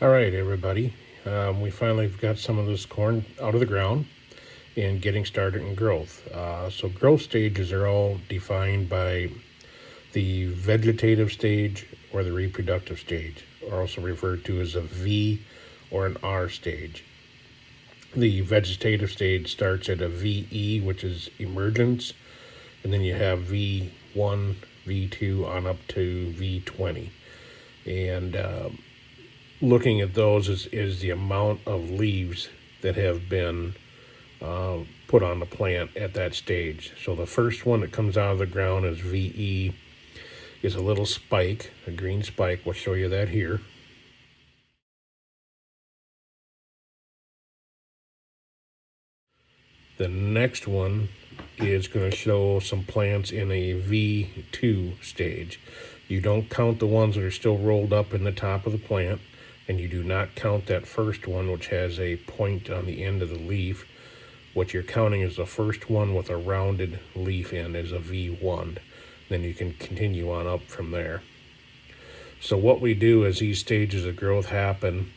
All right, everybody. We finally got some of this corn out of the ground and getting started in growth. So growth stages are all defined by the vegetative stage or the reproductive stage, or also referred to as a V or an R stage. The vegetative stage starts at a VE, which is emergence, and then you have V1, V2 on up to V20. And looking at those is the amount of leaves that have been put on the plant at that stage. So the first one that comes out of the ground is VE, is a little spike, a green spike. We'll show you that here. The next one is going to show some plants in a V2 stage. You don't count the ones that are still rolled up in the top of the plant, and you do not count that first one, which has a point on the end of the leaf. What you're counting is the first one with a rounded leaf end is a V1. Then you can continue on up from there. So what we do as these stages of growth happen,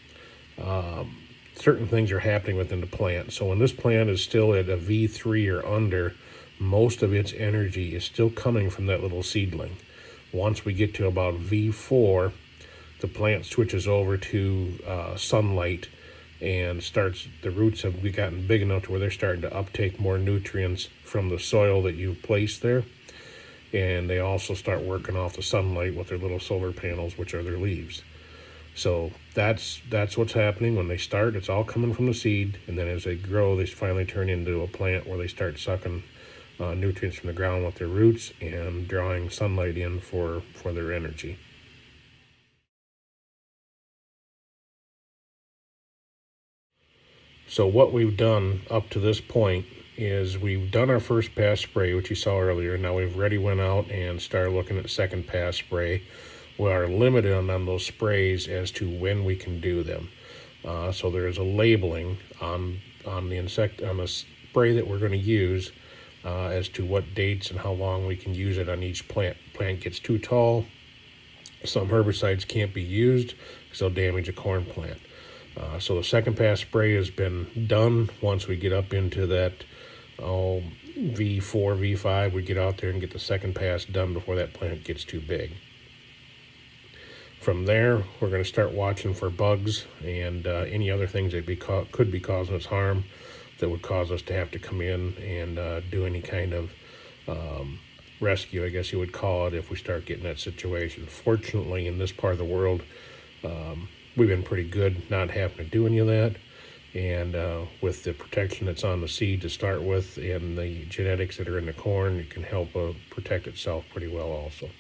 certain things are happening within the plant. So when this plant is still at a V3 or under, most of its energy is still coming from that little seedling. Once we get to about V4, the plant switches over to sunlight and the roots have gotten big enough to where they're starting to uptake more nutrients from the soil that you've placed there. And they also start working off the sunlight with their little solar panels, which are their leaves. So that's what's happening when they start. It's all coming from the seed, and then as they grow, they finally turn into a plant where they start sucking nutrients from the ground with their roots and drawing sunlight in for their energy. So what we've done up to this point is we've done our first pass spray, which you saw earlier. Now we've already went out and started looking at second pass spray. We are limited on those sprays as to when we can do them. So there is a labeling on the spray that we're going to use as to what dates and how long we can use it on each plant. Plant gets too tall, some herbicides can't be used because they'll damage a corn plant. So the second pass spray has been done. Once we get up into that V4, V5, we get out there and get the second pass done before that plant gets too big. From there, we're going to start watching for bugs and any other things that could be causing us harm that would cause us to have to come in and do any kind of rescue, I guess you would call it, if we start getting that situation. Fortunately, in this part of the world, we've been pretty good not having to do any of that. And with the protection that's on the seed to start with and the genetics that are in the corn, it can help protect itself pretty well also.